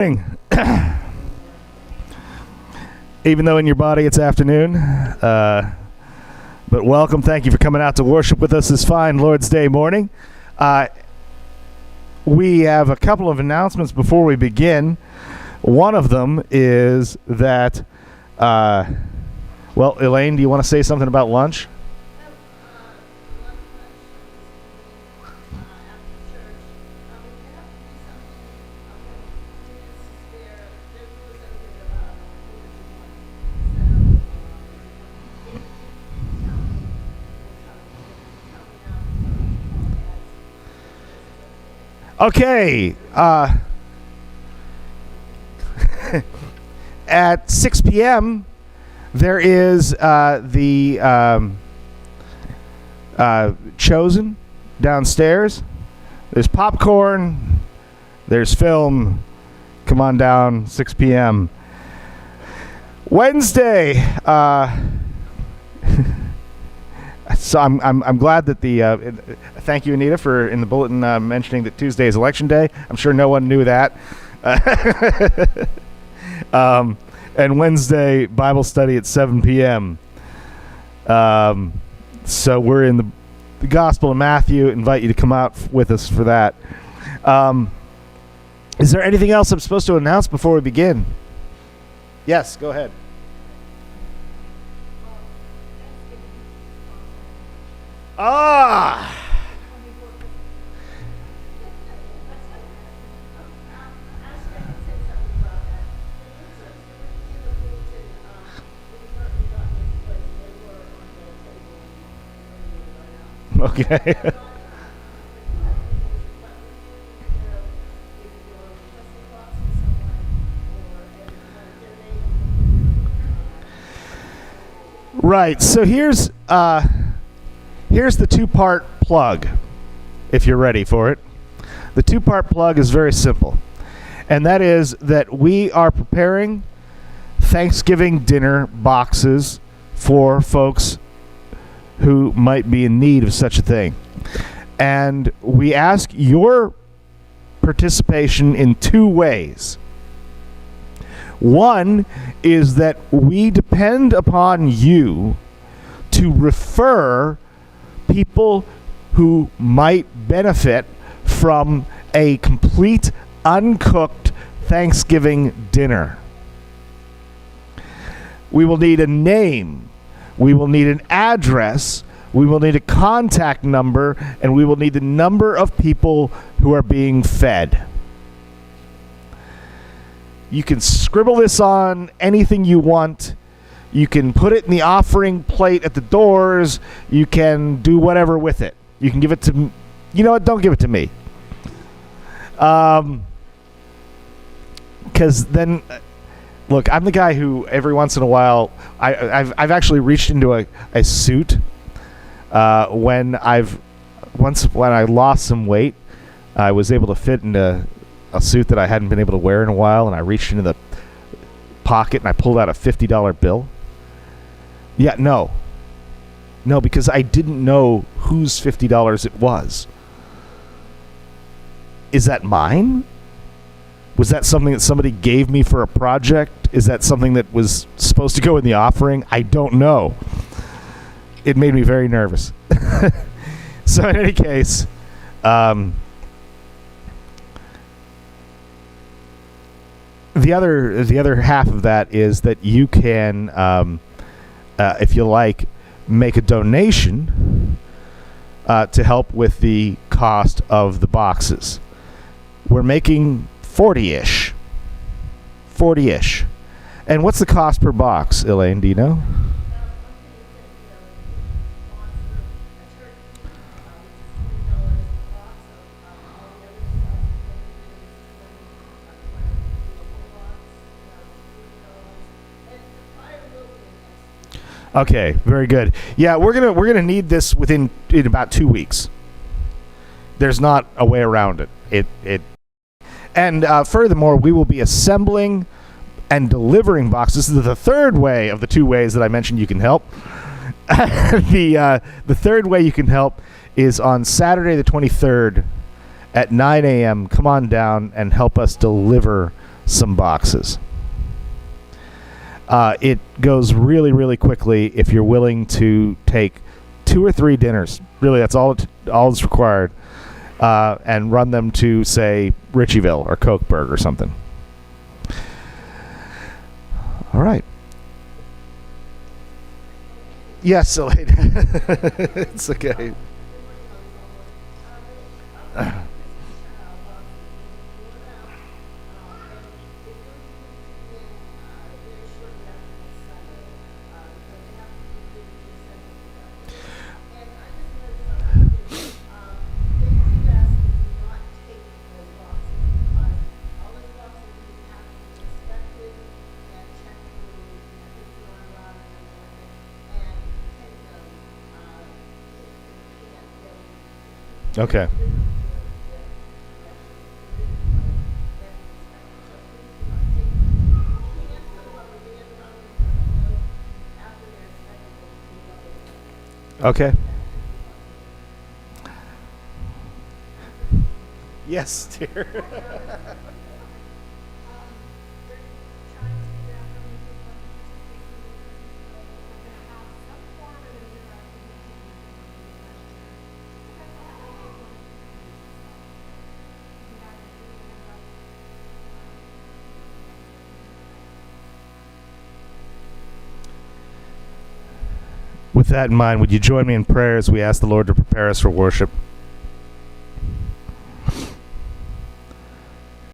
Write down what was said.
Even though in your body it's afternoon. But welcome. Thank you for coming out to worship with us this fine Lord's Day morning. We have a couple of announcements before we begin. One of them is that, well, Elaine, do you want to say something about lunch? Okay, at 6 p.m., there is the Chosen downstairs. There's popcorn. There's film. Come on down, 6 p.m. Wednesday. So I'm glad that the thank you, Anita, for in the bulletin mentioning that Tuesday is election day. I'm sure no one knew that. And Wednesday Bible study at 7 p.m. So we're in the Gospel of Matthew. Invite you to come out with us for that. Is there anything else I'm supposed to announce before we begin? Yes, go ahead. Ah! Okay. Right. So here's the two-part plug, if you're ready for it. The two-part plug is very simple, and that is that we are preparing Thanksgiving dinner boxes for folks who might be in need of such a thing. And we ask your participation in two ways. One is that we depend upon you to refer people who might benefit from a complete uncooked Thanksgiving dinner. We will need a name, we will need an address, we will need a contact number, and we will need the number of people who are being fed. You can scribble this on anything you want. You can put it in the offering plate at the doors. You can do whatever with it. You can give it to... You know what? Don't give it to me. Because then... Look, I'm the guy who every once in a while... I've actually reached into a suit when I lost some weight. I was able to fit into a suit that I hadn't been able to wear in a while, and I reached into the pocket and I pulled out a $50 bill. Yeah, no, because I didn't know whose $50 it was. Is that mine? Was that something that somebody gave me for a project? Is that something that was supposed to go in the offering? I don't know. It made me very nervous. So in any case, the other half of that is that you can, if you like, make a donation to help with the cost of the boxes. We're making 40-ish. And what's the cost per box, Elaine? Do you know? Okay, very good. Yeah, we're gonna need this in about 2 weeks. There's not a way around it. And furthermore, we will be assembling and delivering boxes. This is the third way of the two ways that I mentioned you can help. The third way you can help is on Saturday the 23rd at 9 a.m. Come on down and help us deliver some boxes. It goes really, really quickly if you're willing to take 2 or 3 dinners. Really, that's all is required. And run them to, say, Ritchieville or Kochberg or something. All right. Yes, Elaine. It's okay. Okay. Okay. Yes, dear. With that in mind, would you join me in prayer as we ask the Lord to prepare us for worship?